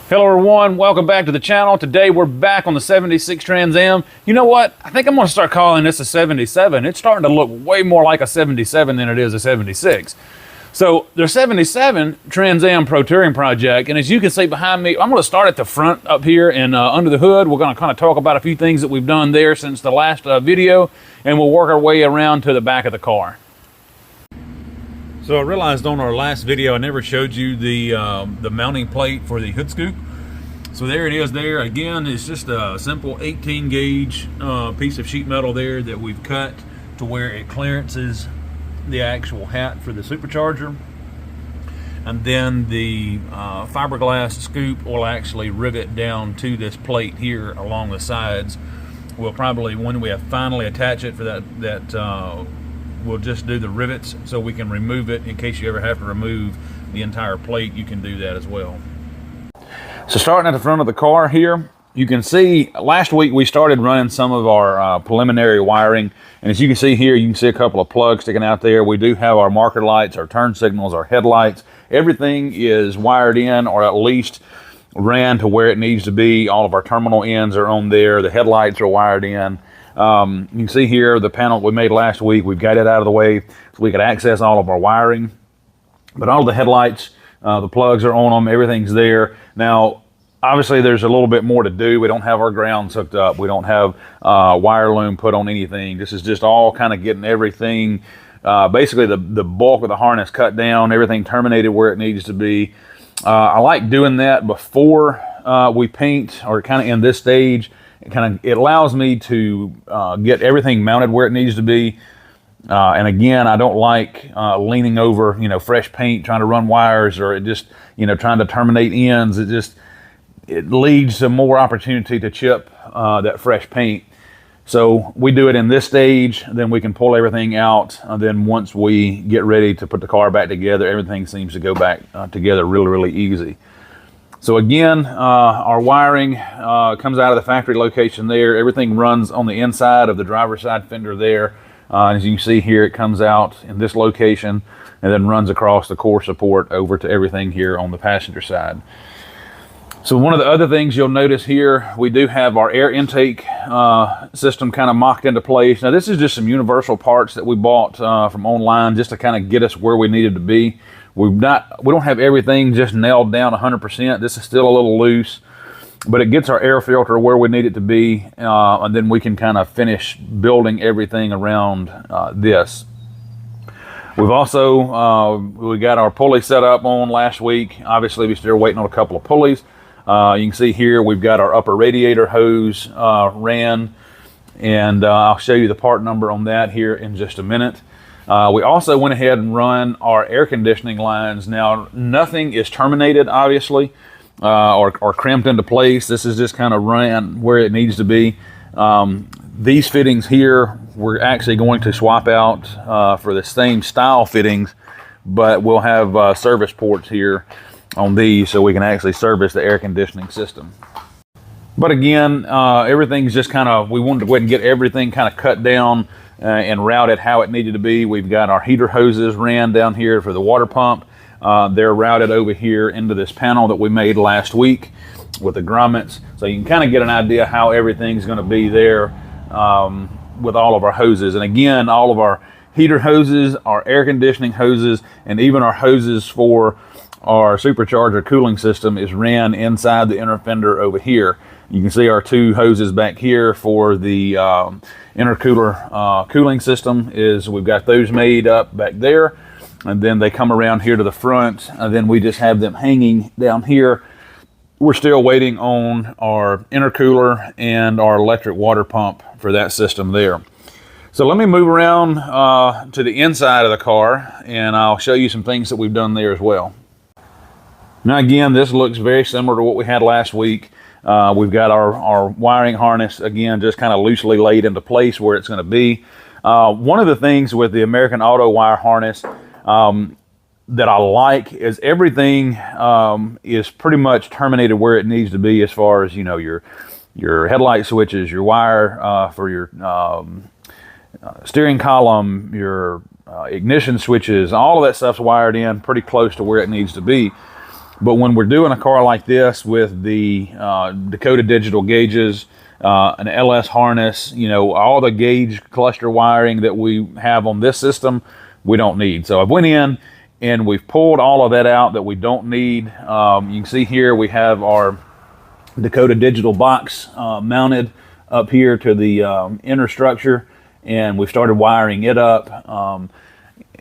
Hello everyone, welcome back to the channel. Today we're back on the 76 Trans Am. You know what? I think I'm going to start calling this a 77. It's starting to look way more like a 77 than it is a 76. So the 77 Trans Am Pro Touring project, and as you can see behind me, I'm going to start at the front up here and under the hood. We're going to kind of talk about a few things that we've done there since the last video, and we'll work our way around to the back of the car. So I realized on our last video I never showed you the mounting plate for the hood scoop. So there it is there. Again, it's just a simple 18 gauge piece of sheet metal there that we've cut to where it clearances the actual hat for the supercharger. And then the fiberglass scoop will actually rivet down to this plate here along the sides. We'll probably, when we have finally attach it for that we'll just do the rivets so we can remove it. In case you ever have to remove the entire plate, you can do that as well. So starting at the front of the car here, you can see last week we started running some of our preliminary wiring, and as you can see here, you can see a couple of plugs sticking out there. We do have our marker lights, our turn signals, our headlights. Everything is wired in, or at least ran to where it needs to be. All of our terminal ends are on there. The headlights are wired in. You can see here the panel we made last week. We've got it out of the way so we could access all of our wiring. But all of the headlights, the plugs are on them, everything's there. Now, obviously there's a little bit more to do. We don't have our grounds hooked up. We don't have wire loom put on anything. This is just all kind of getting everything, basically the bulk of the harness cut down, everything terminated where it needs to be. I like doing that before we paint, or kind of in this stage. It allows me to get everything mounted where it needs to be. And again, I don't like leaning over, fresh paint, trying to run wires, or it just, trying to terminate ends. It leads to more opportunity to chip that fresh paint. So we do it in this stage, then we can pull everything out. And then once we get ready to put the car back together, everything seems to go back together really, really easy. So again, our wiring comes out of the factory location there. Everything runs on the inside of the driver's side fender there. As you can see here, it comes out in this location and then runs across the core support over to everything here on the passenger side. So one of the other things you'll notice here, we do have our air intake system kind of mocked into place. Now this is just some universal parts that we bought from online just to kind of get us where we needed to be. We don't have everything just nailed down 100%. This is still a little loose, but it gets our air filter where we need it to be, and then we can kind of finish building everything around this. We've also, we got our pulley set up on last week. Obviously, we're still waiting on a couple of pulleys. You can see here, we've got our upper radiator hose ran, and I'll show you the part number on that here in just a minute. We also went ahead and run our air conditioning lines. Now, nothing is terminated, obviously, or crimped into place. This is just kind of ran where it needs to be. These fittings here, we're actually going to swap out for the same style fittings, but we'll have service ports here on these so we can actually service the air conditioning system. But again, everything's just kind of, we wanted to go ahead and get everything kind of cut down and routed how it needed to be. We've got our heater hoses ran down here for the water pump. They're routed over here into this panel that we made last week with the grommets. So you can kind of get an idea how everything's going to be there with all of our hoses. And again, all of our heater hoses, our air conditioning hoses, and even our hoses for our supercharger cooling system is ran inside the inner fender over here. You can see our two hoses back here for the intercooler cooling system. We've got those made up back there, and then they come around here to the front, and then we just have them hanging down here. We're still waiting on our intercooler and our electric water pump for that system there. So let me move around to the inside of the car, and I'll show you some things that we've done there as well. Now again, this looks very similar to what we had last week. We've got our wiring harness, again, just kind of loosely laid into place where it's going to be. One of the things with the American autowire harness that I like is everything is pretty much terminated where it needs to be, as far as, your headlight switches, your wire for your steering column, your ignition switches, all of that stuff's wired in pretty close to where it needs to be. But when we're doing a car like this with the Dakota digital gauges, an LS harness, you know, all the gauge cluster wiring that we have on this system, we don't need. So I went in and we've pulled all of that out that we don't need. You can see here we have our Dakota digital box mounted up here to the inner structure, and we've started wiring it up.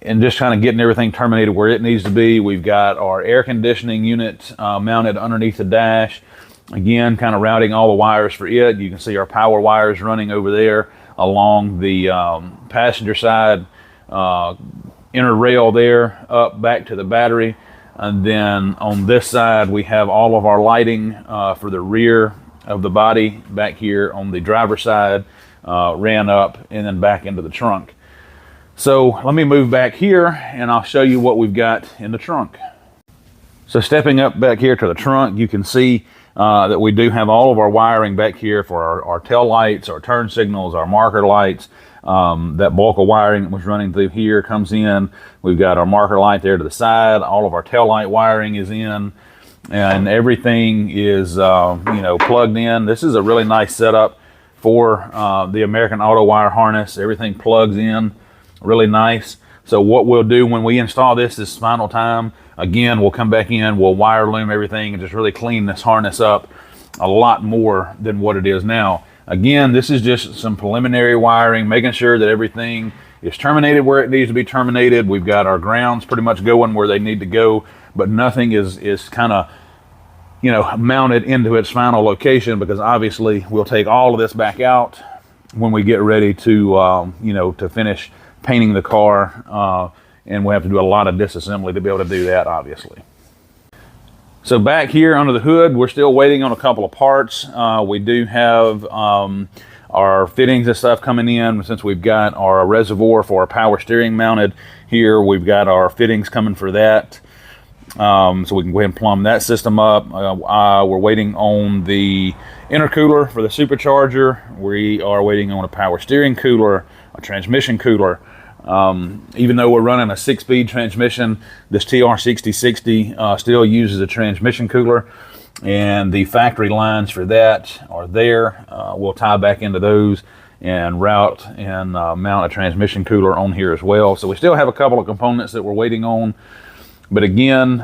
And just kind of getting everything terminated where it needs to be. We've got our air conditioning unit mounted underneath the dash. Again, kind of routing all the wires for it. You can see our power wires running over there along the passenger side inner rail there, up back to the battery. And then on this side, we have all of our lighting for the rear of the body back here on the driver's side, ran up and then back into the trunk. So let me move back here and I'll show you what we've got in the trunk. So stepping up back here to the trunk, you can see that we do have all of our wiring back here for our tail lights, our turn signals, our marker lights. That bulk of wiring that was running through here comes in. We've got our marker light there to the side. All of our tail light wiring is in, and everything is you know, plugged in. This is a really nice setup for the American autowire harness. Everything plugs in really nice. So what we'll do when we install this final time, again, we'll come back in, we'll wire loom everything and just really clean this harness up a lot more than what it is now. Again, this is just some preliminary wiring, making sure that everything is terminated where it needs to be terminated. We've got our grounds pretty much going where they need to go, but nothing is kind of, you know, mounted into its final location, because obviously we'll take all of this back out when we get ready to, you know, to finish painting the car, and we have to do a lot of disassembly to be able to do that, obviously. So back here under the hood, we're still waiting on a couple of parts. We do have our fittings and stuff coming in. Since we've got our reservoir for our power steering mounted here, we've got our fittings coming for that. So we can go ahead and plumb that system up. We're waiting on the intercooler for the supercharger. We are waiting on a power steering cooler, a transmission cooler. Even though we're running a 6-speed transmission, this TR6060 still uses a transmission cooler, and the factory lines for that are there. We'll tie back into those and route and mount a transmission cooler on here as well. So we still have a couple of components that we're waiting on, but again,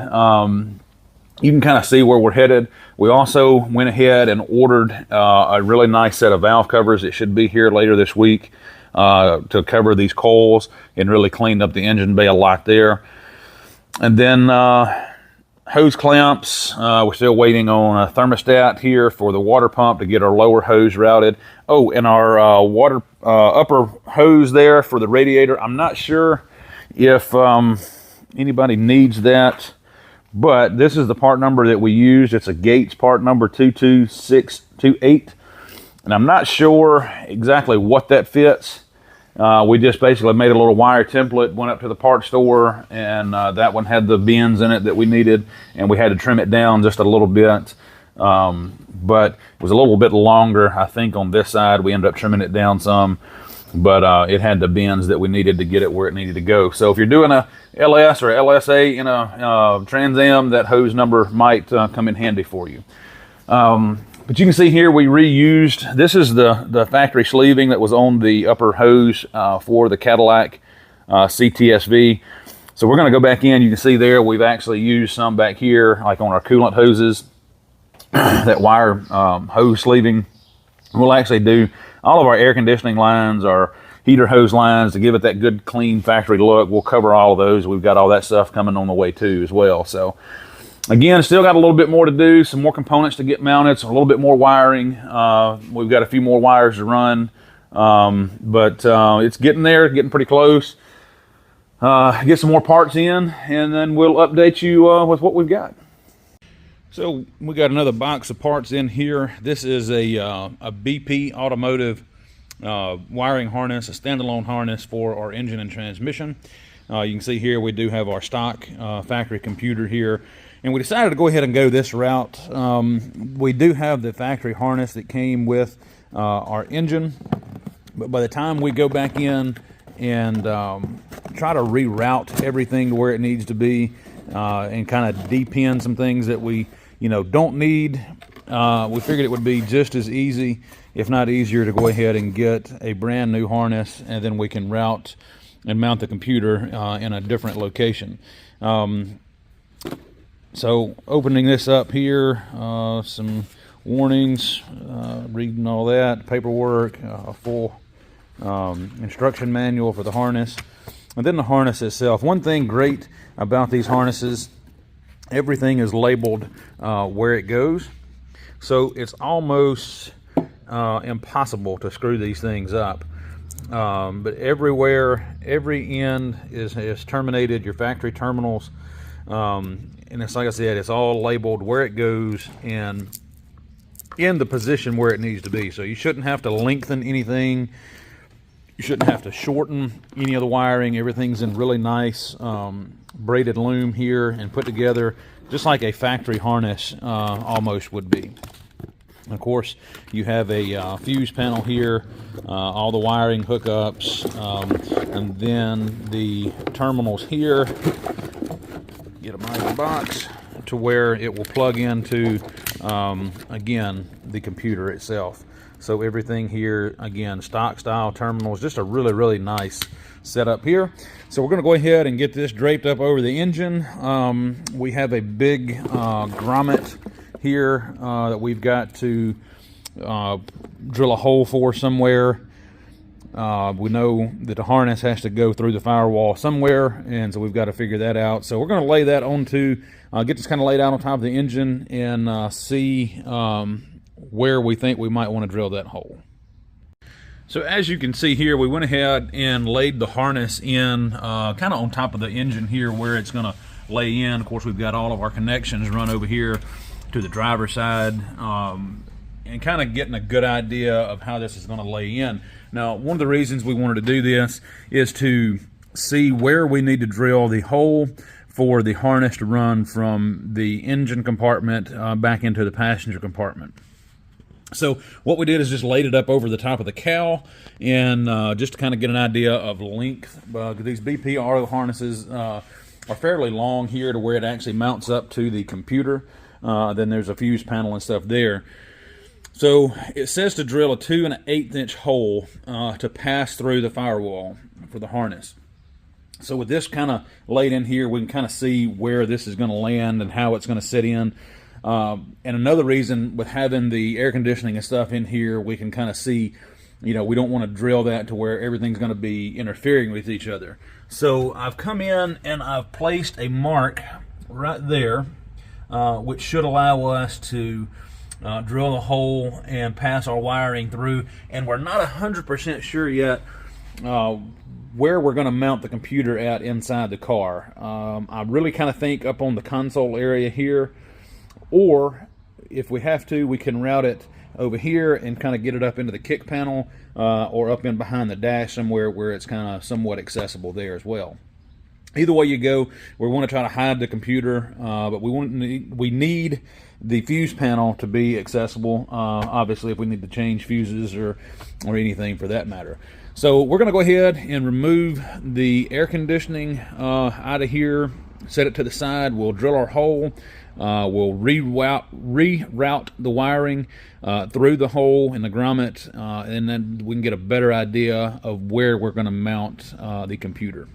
you can kind of see where we're headed. We also went ahead and ordered a really nice set of valve covers. It should be here later this week to cover these coils and really clean up the engine bay a lot there. And then hose clamps. We're still waiting on a thermostat here for the water pump to get our lower hose routed. Oh, and our water upper hose there for the radiator. I'm not sure if anybody needs that, but this is the part number that we used. It's a Gates part number 22628. And I'm not sure exactly what that fits. We just basically made a little wire template, went up to the parts store, and that one had the bends in it that we needed, and we had to trim it down just a little bit. But it was a little bit longer, I think, on this side. We ended up trimming it down some, but it had the bends that we needed to get it where it needed to go. So if you're doing a LS or LSA in a Trans Am, that hose number might come in handy for you. But you can see here we reused, this is the factory sleeving that was on the upper hose for the Cadillac CTSV. So we're going to go back in. You can see there we've actually used some back here, like on our coolant hoses, that wire hose sleeving. We'll actually do all of our air conditioning lines, our heater hose lines, to give it that good clean factory look. We'll cover all of those. We've got all that stuff coming on the way too as well. So again, still got a little bit more to do, some more components to get mounted, so a little bit more wiring. We've got a few more wires to run, but it's getting there, getting pretty close. Get some more parts in, and then we'll update you with what we've got. So we got another box of parts in here. This is a BP Automotive wiring harness, a standalone harness for our engine and transmission. You can see here we do have our stock factory computer here, and we decided to go ahead and go this route. We do have the factory harness that came with our engine, but by the time we go back in and try to reroute everything to where it needs to be, and kind of depin some things that we, don't need. We figured it would be just as easy, if not easier, to go ahead and get a brand new harness, and then we can route and mount the computer in a different location. So opening this up here, some warnings, reading all that, paperwork, a full instruction manual for the harness, and then the harness itself. One thing great about these harnesses, everything is labeled where it goes, so it's almost impossible to screw these things up. But everywhere, every end is terminated, your factory terminals, and it's like I said, it's all labeled where it goes and in the position where it needs to be. So you shouldn't have to lengthen anything. You shouldn't have to shorten any of the wiring. Everything's in really nice braided loom here and put together just like a factory harness almost would be. Of course, you have a fuse panel here, all the wiring hookups, and then the terminals here. Get them out of the box to where it will plug into, again, the computer itself. So everything here, again, stock style terminals, just a really, really nice setup here. So we're going to go ahead and get this draped up over the engine. We have a big grommet here that we've got to drill a hole for somewhere. We know that the harness has to go through the firewall somewhere, and so we've got to figure that out. So we're going to lay that onto, get this kind of laid out on top of the engine and see where we think we might want to drill that hole. So as you can see here, we went ahead and laid the harness in kind of on top of the engine here where it's going to lay in. Of course, we've got all of our connections run over here to the driver's side, and kind of getting a good idea of how this is going to lay in. Now, one of the reasons we wanted to do this is to see where we need to drill the hole for the harness to run from the engine compartment back into the passenger compartment. So what we did is just laid it up over the top of the cowl, and just to kind of get an idea of length. These BP auto harnesses are fairly long here to where it actually mounts up to the computer. Then there's a fuse panel and stuff there. So it says to drill a 2 1/8 inch hole to pass through the firewall for the harness. So with this kind of laid in here, we can kind of see where this is going to land and how it's going to sit in. And another reason with having the air conditioning and stuff in here, we can kind of see, we don't want to drill that to where everything's going to be interfering with each other. So I've come in and I've placed a mark right there, which should allow us to drill a hole and pass our wiring through. And we're not 100% sure yet where we're going to mount the computer at inside the car. I really kind of think up on the console area here, or if we have to, we can route it over here and kind of get it up into the kick panel, or up in behind the dash somewhere where it's kind of somewhat accessible there as well. Either way you go, we want to try to hide the computer, but we need the fuse panel to be accessible, obviously, if we need to change fuses or anything for that matter. So we're going to go ahead and remove the air conditioning out of here, set it to the side. We'll drill our hole. We'll reroute the wiring through the hole in the grommet, and then we can get a better idea of where we're going to mount the computer.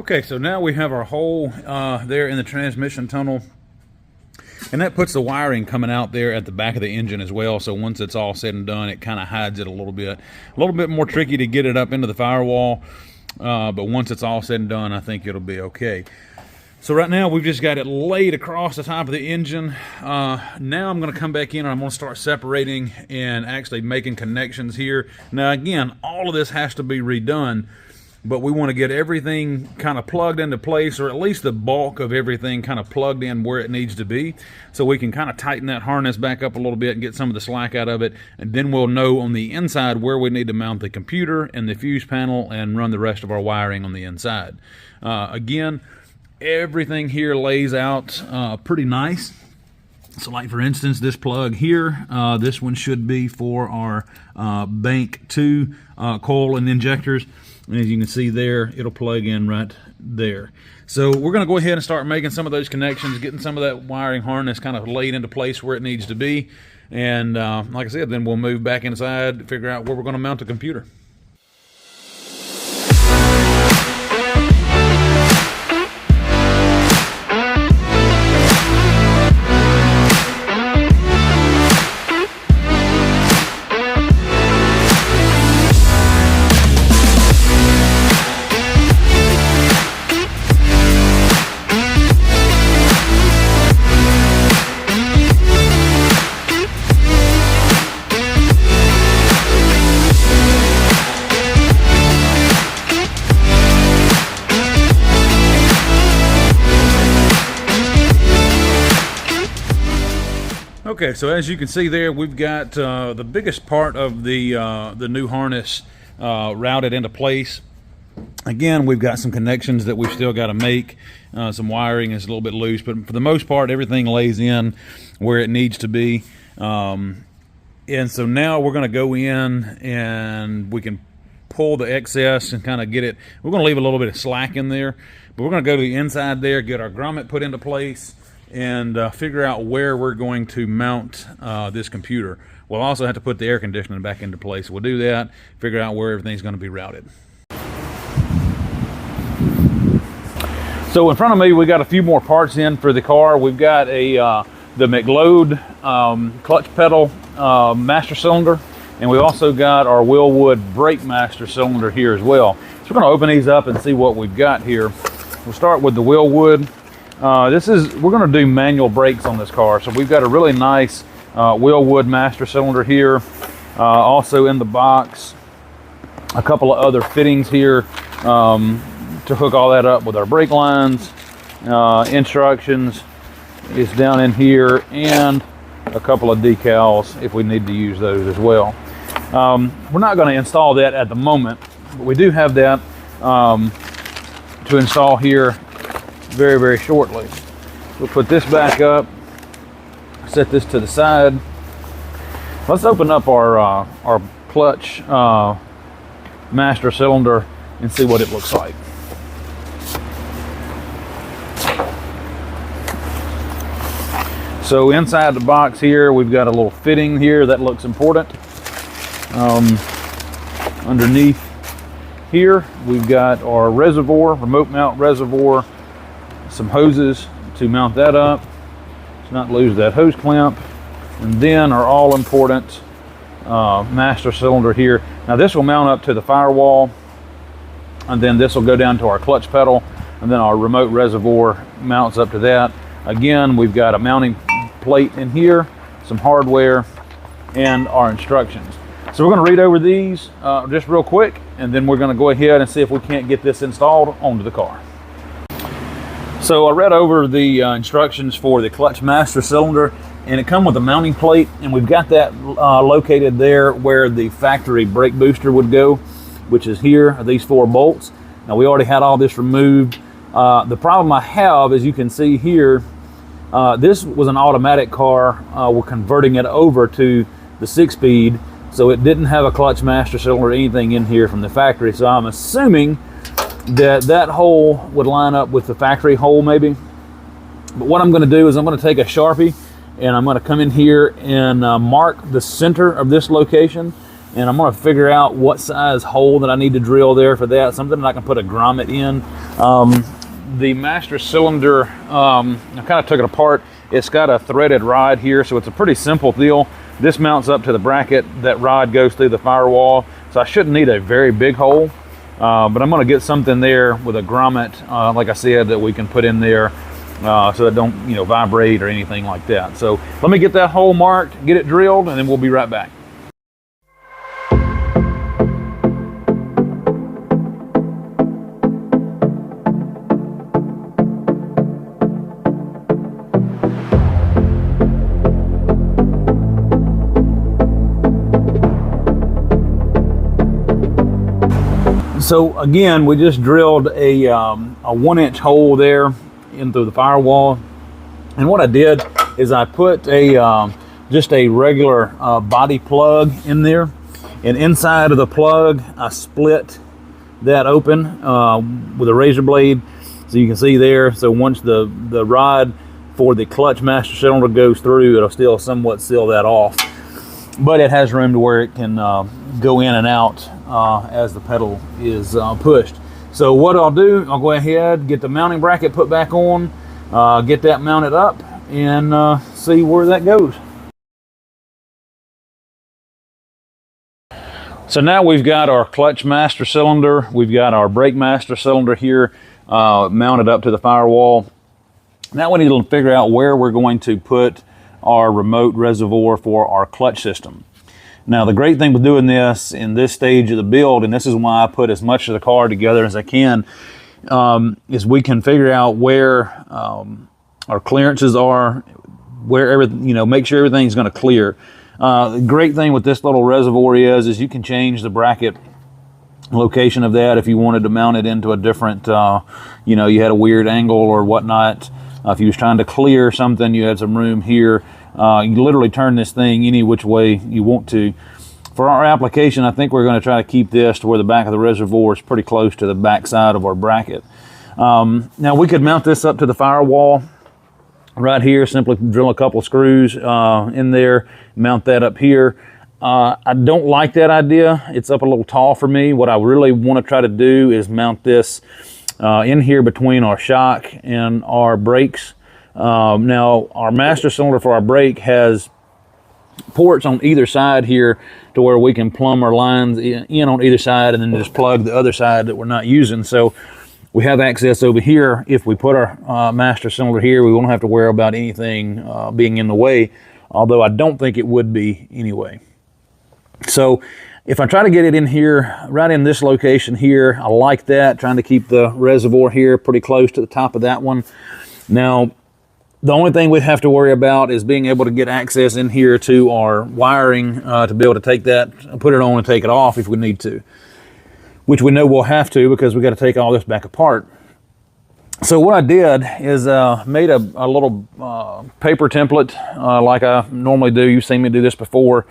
Okay, so now we have our hole there in the transmission tunnel, and that puts the wiring coming out there at the back of the engine as well. So once it's all said and done, it kind of hides it a little bit more tricky to get it up into the firewall, but once it's all said and done, I think it'll be okay. So right now we've just got it laid across the top of the engine. Now I'm going to come back in and I'm going to start separating and actually making connections here. Now again, all of this has to be redone, but we want to get everything kind of plugged into place, or at least the bulk of everything kind of plugged in where it needs to be, so we can kind of tighten that harness back up a little bit and get some of the slack out of it, and then we'll know on the inside where we need to mount the computer and the fuse panel and run the rest of our wiring on the inside. Again, everything here lays out pretty nice. So like for instance, this plug here, this one should be for our bank 2 coil and injectors. And as you can see there, it'll plug in right there. So we're going to go ahead and start making some of those connections, getting some of that wiring harness kind of laid into place where it needs to be. And like I said, then we'll move back inside, figure out where we're going to mount the computer. Okay, so as you can see there, we've got the biggest part of the new harness routed into place. Again, we've got some connections that we've still got to make. Some wiring is a little bit loose, but for the most part, everything lays in where it needs to be. And so now we're going to go in and we can pull the excess and kind of get it. We're going to leave a little bit of slack in there, but we're going to go to the inside there, get our grommet put into place, and figure out where we're going to mount this computer. We'll also have to put the air conditioning back into place. We'll do that, figure out where everything's going to be routed. So in front of me, we got a few more parts in for the car. We've got the McLeod clutch pedal master cylinder, and we also got our Willwood brake master cylinder here as well. So we're going to open these up and see what we've got here. We'll start with the Willwood. We're going to do manual brakes on this car, so we've got a really nice Willwood master cylinder here. Also in the box, a couple of other fittings here to hook all that up with our brake lines. Instructions is down in here, and a couple of decals if we need to use those as well. We're not going to install that at the moment, but we do have that to install here very, very shortly. We'll put this back up, set this to the side. Let's open up our clutch master cylinder and see what it looks like. So inside the box here, we've got a little fitting here that looks important. Underneath here, we've got our reservoir, remote mount reservoir, some hoses to mount that up, to not lose that hose clamp, and then our all-important master cylinder here. Now this will mount up to the firewall, and then this will go down to our clutch pedal, and then our remote reservoir mounts up to that. Again, we've got a mounting plate in here, some hardware, and our instructions. So we're going to read over these just real quick, and then we're going to go ahead and see if we can't get this installed onto the car. So I read over the instructions for the clutch master cylinder, and it comes with a mounting plate, and we've got that located there where the factory brake booster would go, which is here, these 4 bolts. Now we already had all this removed. The problem I have, as you can see here, this was an automatic car. We're converting it over to the 6-speed, so it didn't have a clutch master cylinder or anything in here from the factory. So I'm assuming that hole would line up with the factory hole maybe. But what I'm going to do is I'm going to take a Sharpie, and I'm going to come in here and mark the center of this location, and I'm going to figure out what size hole that I need to drill there for that, something that I can put a grommet in. The master cylinder, I kind of took it apart. It's got a threaded rod here, so it's a pretty simple deal. This mounts up to the bracket. That rod goes through the firewall, so I shouldn't need a very big hole. but I'm going to get something there with a grommet, like I said, that we can put in there so it don't, you know, vibrate or anything like that. So let me get that hole marked, get it drilled, and then we'll be right back. So again, we just drilled a 1-inch hole there in through the firewall, and what I did is I put a just a regular body plug in there, and inside of the plug I split that open with a razor blade, so you can see there. So once the rod for the clutch master cylinder goes through, it'll still somewhat seal that off, but it has room to where it can go in and out as the pedal is pushed. So what I'll do, I'll go ahead, get the mounting bracket put back on, get that mounted up, and see where that goes. So now we've got our clutch master cylinder, we've got our brake master cylinder here mounted up to the firewall. Now we need to figure out where we're going to put our remote reservoir for our clutch system. Now the great thing with doing this in this stage of the build, and this is why I put as much of the car together as I can, is we can figure out where our clearances are, where everything, you know, make sure everything's going to clear. The great thing with this little reservoir is you can change the bracket location of that if you wanted to mount it into a different, you know, you had a weird angle or whatnot. If you was trying to clear something, you had some room here. You literally turn this thing any which way you want to. For our application, I think we're going to try to keep this to where the back of the reservoir is pretty close to the back side of our bracket. Now we could mount this up to the firewall right here, simply drill a couple of screws in there, mount that up here. I don't like that idea. It's up a little tall for me. What I really want to try to do is mount this in here between our shock and our brakes. Now our master cylinder for our brake has ports on either side here to where we can plumb our lines in on either side and then just plug the other side that we're not using. So we have access over here. If we put our master cylinder here, we won't have to worry about anything being in the way, although I don't think it would be anyway. So if I try to get it in here, right in this location here, I like that, trying to keep the reservoir here pretty close to the top of that one. Now, the only thing we have to worry about is being able to get access in here to our wiring to be able to take that, put it on and take it off if we need to, which we know we'll have to because we got to take all this back apart. So what I did is made a little paper template like I normally do. You've seen me do this before,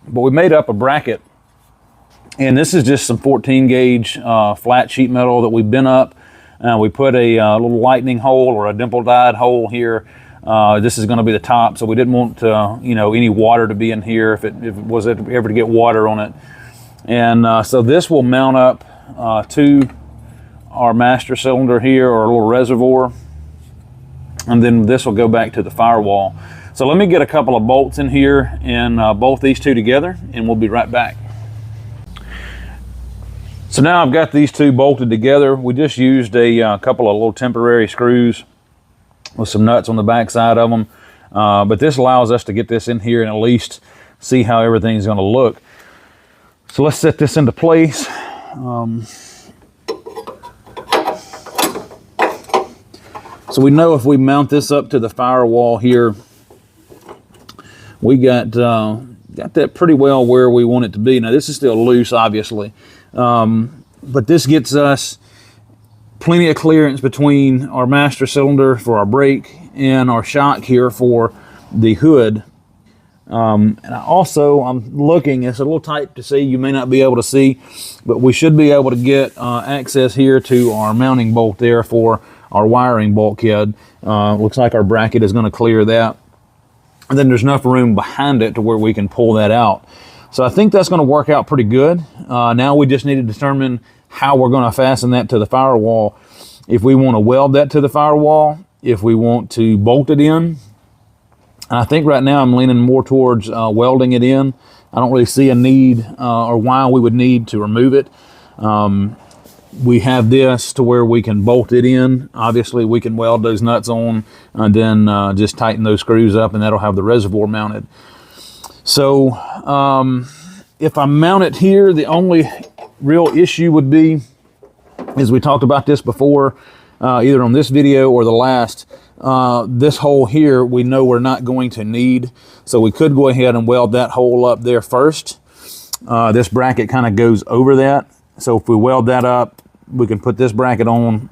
but we made up a bracket, and this is just some 14 gauge flat sheet metal that we bent up. We put a little lightning hole or a dimple dyed hole here. This is going to be the top, so we didn't want you know, any water to be in here if it was ever to get water on it. And so this will mount up to our master cylinder here, or a little reservoir, and then this will go back to the firewall. So let me get a couple of bolts in here and bolt these two together, and we'll be right back. So now I've got these two bolted together. We just used a couple of little temporary screws with some nuts on the back side of them. But this allows us to get this in here and at least see how everything's going to look. So let's set this into place. So we know if we mount this up to the firewall here, we got that pretty well where we want it to be. Now this is still loose, obviously. But this gets us plenty of clearance between our master cylinder for our brake and our shock here for the hood. And I'm looking, it's a little tight to see, you may not be able to see, but we should be able to get access here to our mounting bolt there for our wiring bulkhead. Looks like our bracket is going to clear that. And then there's enough room behind it to where we can pull that out. So I think that's going to work out pretty good. Now we just need to determine how we're going to fasten that to the firewall. If we want to weld that to the firewall, if we want to bolt it in. I think right now I'm leaning more towards welding it in. I don't really see a need or why we would need to remove it. We have this to where we can bolt it in. Obviously, we can weld those nuts on and then just tighten those screws up, and that'll have the reservoir mounted. So if I mount it here, the only real issue would be, as we talked about this before, either on this video or the last, this hole here we know we're not going to need. So we could go ahead and weld that hole up there first. This bracket kind of goes over that. So if we weld that up, we can put this bracket on,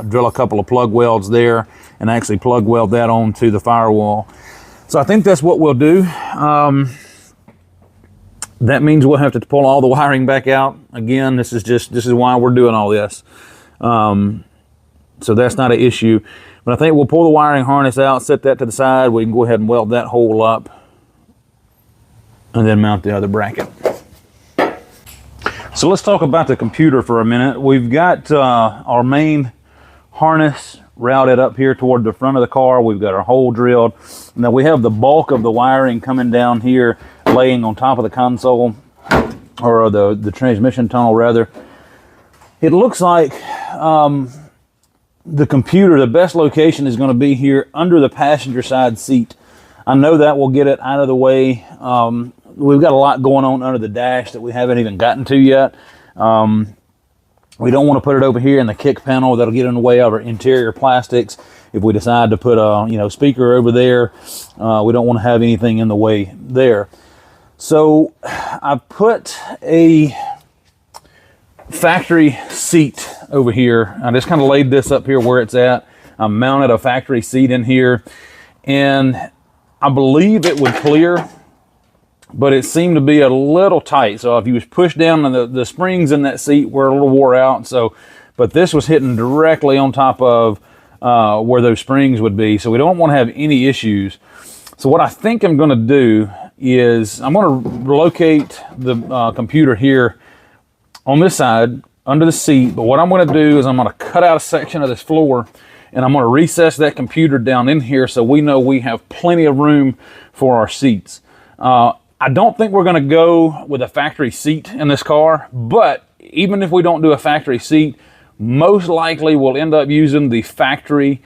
drill a couple of plug welds there, and actually plug weld that onto the firewall. So I think that's what we'll do. That means we'll have to pull all the wiring back out. Again, this is why we're doing all this. So that's not an issue. But I think we'll pull the wiring harness out, set that to the side. We can go ahead and weld that hole up and then mount the other bracket. So let's talk about the computer for a minute. We've got our main harness routed up here toward the front of the car. We've got our hole drilled. Now we have the bulk of the wiring coming down here, laying on top of the console, or the transmission tunnel rather. It looks like the computer, the best location is going to be here under the passenger side seat. I know that will get it out of the way. We've got a lot going on under the dash that we haven't even gotten to yet. We don't want to put it over here in the kick panel. That'll get in the way of our interior plastics. If we decide to put a speaker over there, we don't want to have anything in the way there. So I've put a factory seat over here. I just kind of laid this up here where it's at. I mounted a factory seat in here, and I believe it would clear, but it seemed to be a little tight. So if you was pushed down, and the springs in that seat were a little wore out. So, but this was hitting directly on top of where those springs would be. So we don't want to have any issues. So what I think I'm going to do is I'm going to locate the computer here on this side under the seat. But what I'm going to do is I'm going to cut out a section of this floor, and I'm going to recess that computer down in here so we know we have plenty of room for our seats. I don't think we're going to go with a factory seat in this car, but even if we don't do a factory seat, most likely we'll end up using the factory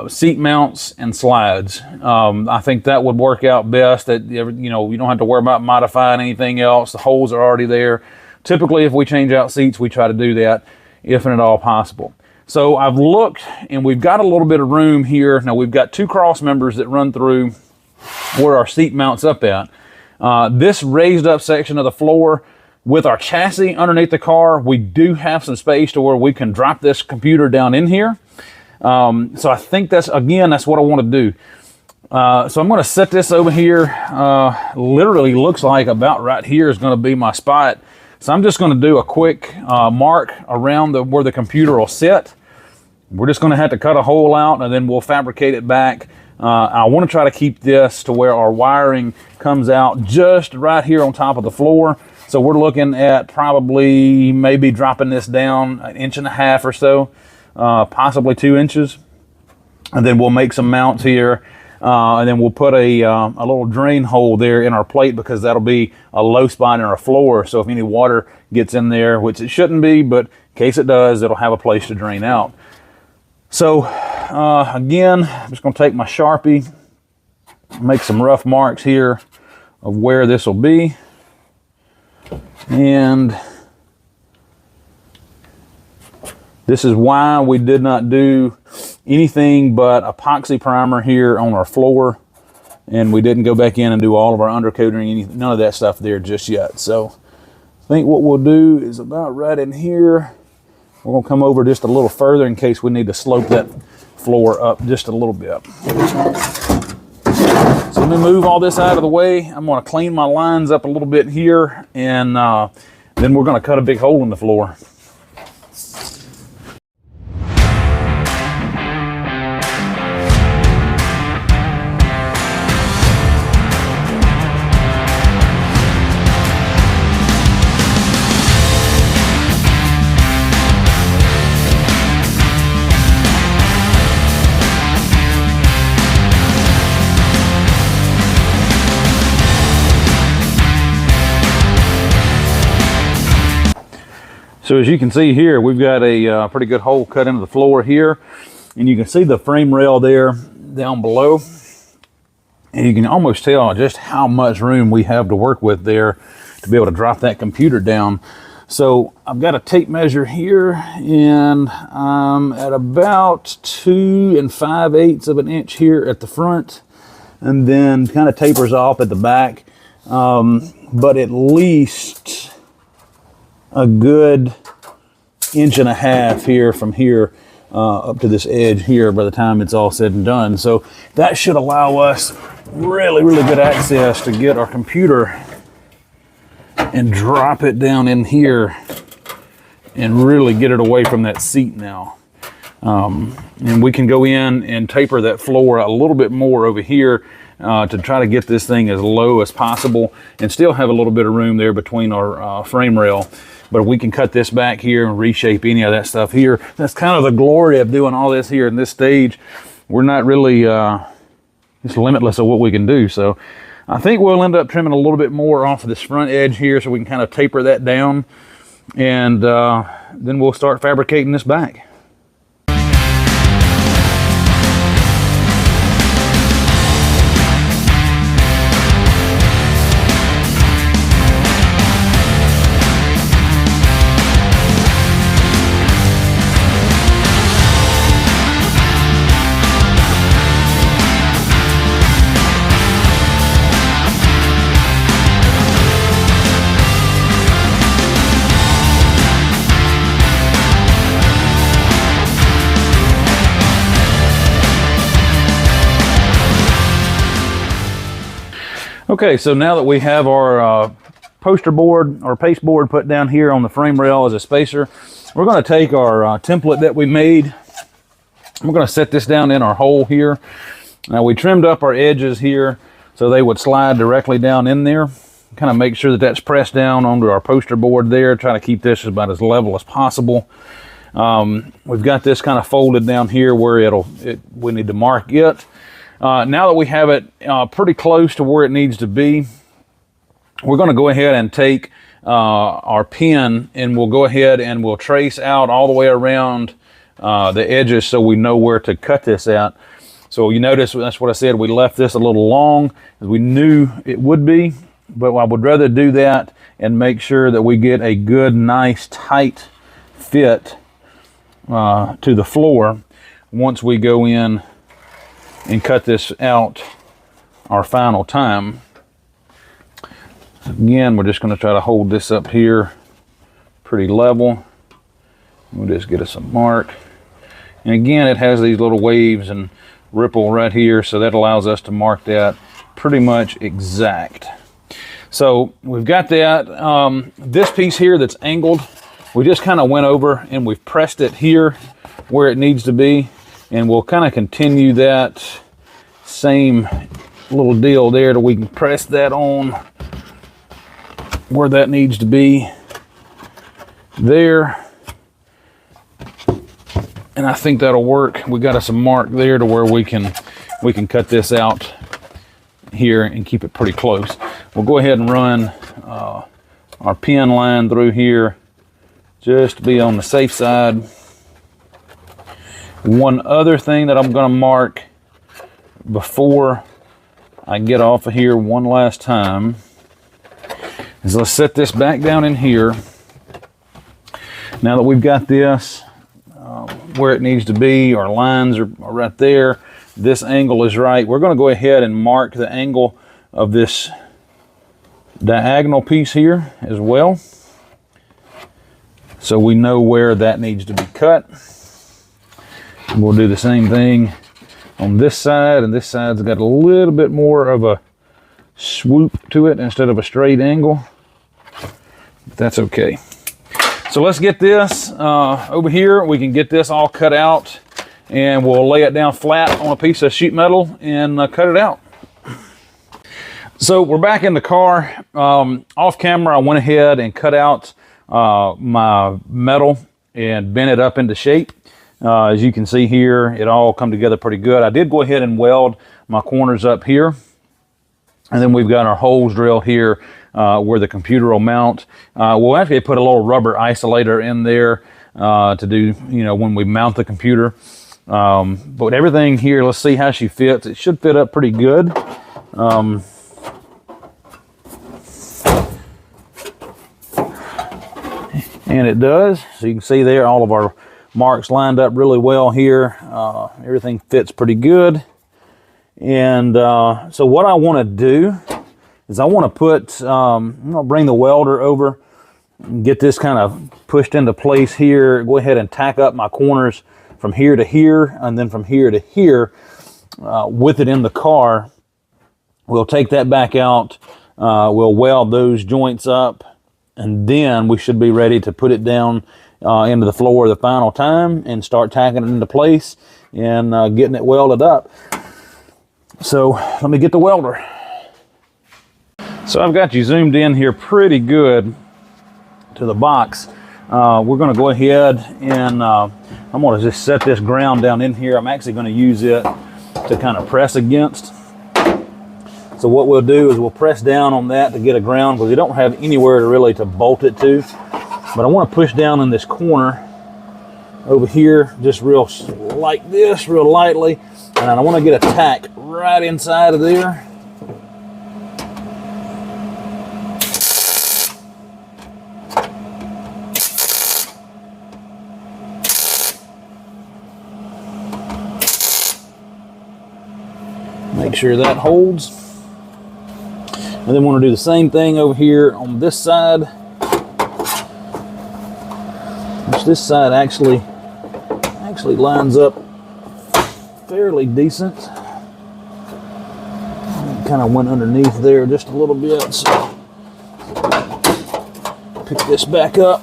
seat mounts and slides. I think that would work out best. That you don't have to worry about modifying anything else. The holes are already there. Typically, if we change out seats, we try to do that if and at all possible. So I've looked, and we've got a little bit of room here. Now we've got two cross members that run through where our seat mounts up at. This raised up section of the floor with our chassis underneath the car, we do have some space to where we can drop this computer down in here. So I think that's what I want to do. So I'm going to set this over here. Literally looks like about right here is going to be my spot. So I'm just going to do a quick mark around where the computer will sit. We're just going to have to cut a hole out, and then we'll fabricate it back. I want to try to keep this to where our wiring comes out just right here on top of the floor. So we're looking at probably maybe dropping this down 1.5 inches or so, possibly 2 inches. And then we'll make some mounts here. And then we'll put a little drain hole there in our plate, because that'll be a low spot in our floor. So if any water gets in there, which it shouldn't be, but in case it does, it'll have a place to drain out. So again, I'm just going to take my Sharpie, make some rough marks here of where this will be. And this is why we did not do anything but epoxy primer here on our floor, and we didn't go back in and do all of our undercoating, none of that stuff there just yet. So I think what we'll do is about right in here. We're going to come over just a little further in case we need to slope that floor up just a little bit. So let me move all this out of the way. I'm going to clean my lines up a little bit here, and then we're going to cut a big hole in the floor. So as you can see here, we've got a pretty good hole cut into the floor here, and you can see the frame rail there down below, and you can almost tell just how much room we have to work with there to be able to drop that computer down. So I've got a tape measure here, and I'm at about 2 5/8 of an inch here at the front, and then kind of tapers off at the back, but at least a good 1.5 inches here from here up to this edge here by the time it's all said and done. So that should allow us really good access to get our computer and drop it down in here and really get it away from that seat now. And we can go in and taper that floor a little bit more over here to try to get this thing as low as possible and still have a little bit of room there between our frame rail. But we can cut this back here and reshape any of that stuff here. That's kind of the glory of doing all this here in this stage. We're not really, it's limitless of what we can do. So I think we'll end up trimming a little bit more off of this front edge here so we can kind of taper that down. And then we'll start fabricating this back. Okay, so now that we have our poster board or paste board put down here on the frame rail as a spacer, we're going to take our template that we made. We're going to set this down in our hole here. Now we trimmed up our edges here so they would slide directly down in there. Kind of make sure that that's pressed down onto our poster board there. Try to keep this about as level as possible. We've got this kind of folded down here where we need to mark it. Now that we have it pretty close to where it needs to be, we're going to go ahead and take our pen and we'll go ahead and we'll trace out all the way around the edges so we know where to cut this at. So you notice, that's what I said, we left this a little long as we knew it would be, but I would rather do that and make sure that we get a good, nice, tight fit to the floor once we go in and cut this out our final time. Again, we're just going to try to hold this up here pretty level. We'll just get us a mark. And again, it has these little waves and ripple right here, so that allows us to mark that pretty much exact. So we've got that. This piece here that's angled, we just kind of went over and we've pressed it here where it needs to be. And we'll kind of continue that same little deal there till we can press that on where that needs to be there. And I think that'll work. We got us a mark there to where we can cut this out here and keep it pretty close. We'll go ahead and run our pen line through here just to be on the safe side. One other thing that I'm going to mark before I get off of here one last time is let's set this back down in here. Now that we've got this where it needs to be, our lines are right there, this angle is right, we're going to go ahead and mark the angle of this diagonal piece here as well, so we know where that needs to be cut. We'll do the same thing on this side, and this side's got a little bit more of a swoop to it instead of a straight angle, but that's okay. So let's get this over here. We can get this all cut out and we'll lay it down flat on a piece of sheet metal and cut it out. So we're back in the car. Off camera, I went ahead and cut out my metal and bent it up into shape. As you can see here, it all come together pretty good. I did go ahead and weld my corners up here. And then we've got our holes drilled here where the computer will mount. We'll actually put a little rubber isolator in there to do, when we mount the computer. But everything here, let's see how she fits. It should fit up pretty good. And it does. So you can see there all of our marks lined up really well here. Everything fits pretty good. And so what I want to do is I want to put, I'm going to bring the welder over and get this kind of pushed into place here. Go ahead and tack up my corners from here to here and then from here to here with it in the car. We'll take that back out. We'll weld those joints up, and then we should be ready to put it down into the floor the final time and start tacking it into place and getting it welded up. So let me get the welder. So I've got you zoomed in here pretty good to the box. We're going to go ahead and I'm going to just set this ground down in here. I'm actually going to use it to kind of press against. So what we'll do is we'll press down on that to get a ground, because we don't have anywhere to really to bolt it to. But I want to push down in this corner over here, just real like this, real lightly. And I want to get a tack right inside of there. Make sure that holds. And then want to do the same thing over here on this side. Which this side actually lines up fairly decent. Kind of went underneath there just a little bit, so pick this back up.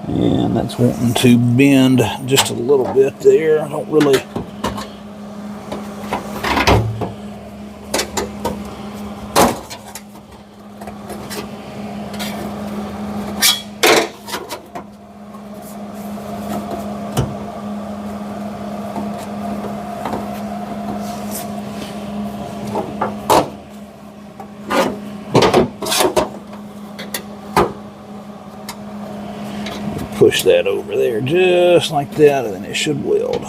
And that's wanting to bend just a little bit there. I don't really. Push that over there just like that, and then it should weld.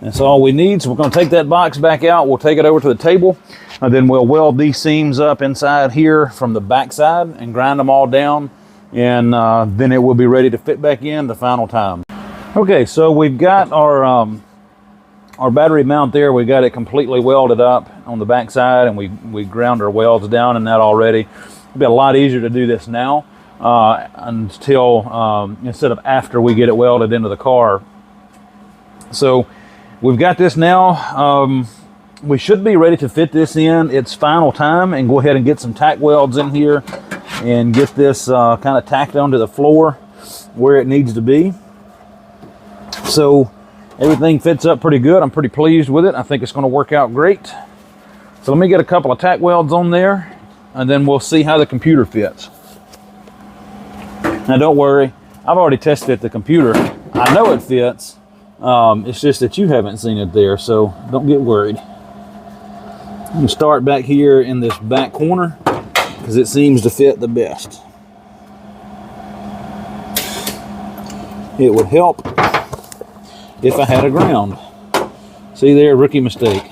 That's all we need. So we're going to take that box back out. We'll take it over to the table, and then we'll weld these seams up inside here from the back side and grind them all down, and then it will be ready to fit back in the final time. Okay, so we've got our battery mount there. We got it completely welded up on the back side, and we ground our welds down in that already. It'll be a lot easier to do this now until instead of after we get it welded into the car. So we've got this now. We should be ready to fit this in its final time and go ahead and get some tack welds in here and get this kind of tacked onto the floor where it needs to be. So everything fits up pretty good. I'm pretty pleased with it. I think it's going to work out great. So let me get a couple of tack welds on there, and then we'll see how the computer fits. Now don't worry, I've already tested the computer. I know it fits. It's just that you haven't seen it there, so don't get worried. I'm going to start back here in this back corner because it seems to fit the best. It would help if I had a ground. See there, rookie mistake.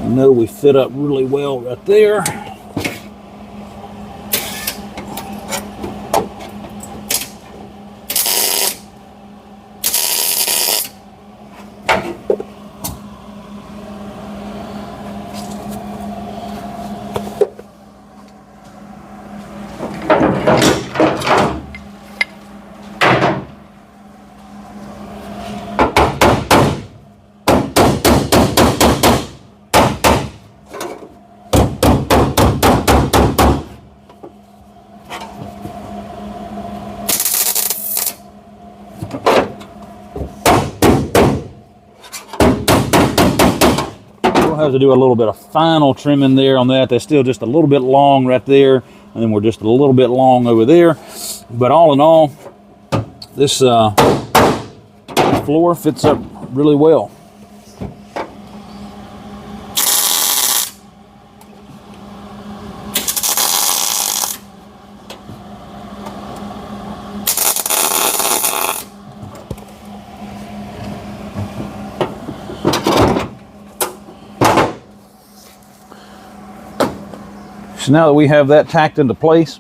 I know we fit up really well right there. We'll have to do a little bit of final trimming there on that. That's still just a little bit long right there, and then we're just a little bit long over there. But all in all, this floor fits up really well. So now that we have that tacked into place,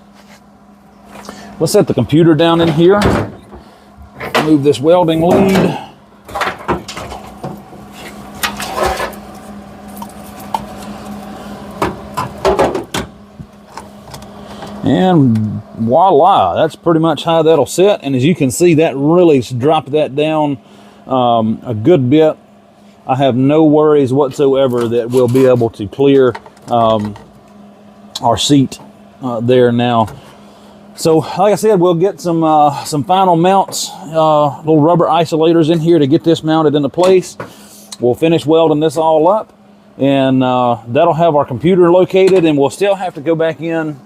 let's set the computer down in here. Move this welding lead. And voila, that's pretty much how that'll sit. And as you can see, that really dropped that down a good bit. I have no worries whatsoever that we'll be able to clear our seat there now. So like I said, we'll get some final mounts, little rubber isolators in here to get this mounted into place. We'll finish welding this all up, and that'll have our computer located, and we'll still have to go back in,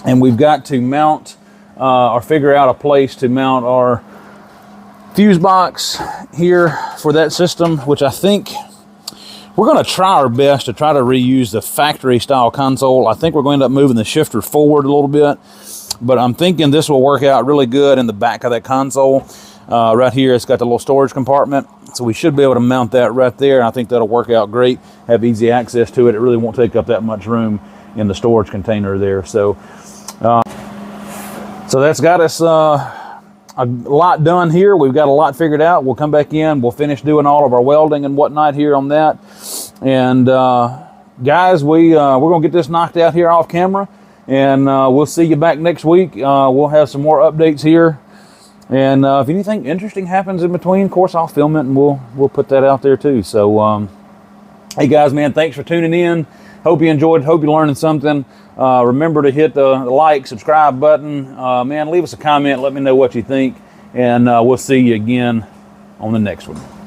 and we've got to mount or figure out a place to mount our fuse box here for that system, which I think we're going to try our best to try to reuse the factory style console. I think we're going to end up moving the shifter forward a little bit, but I'm thinking this will work out really good in the back of that console. Right here, it's got the little storage compartment, so we should be able to mount that right there. I think that'll work out great, have easy access to it. It really won't take up that much room in the storage container there. So that's got us a lot done here. We've got a lot figured out. We'll come back in, we'll finish doing all of our welding and whatnot here on that. And guys, we're gonna get this knocked out here off camera, and we'll see you back next week. We'll have some more updates here, and if anything interesting happens in between, of course I'll film it and we'll put that out there too. So hey guys, man, thanks for tuning in. Hope you enjoyed, hope you're learning something. Remember to hit the like, subscribe button. Man, leave us a comment, let me know what you think, and we'll see you again on the next one.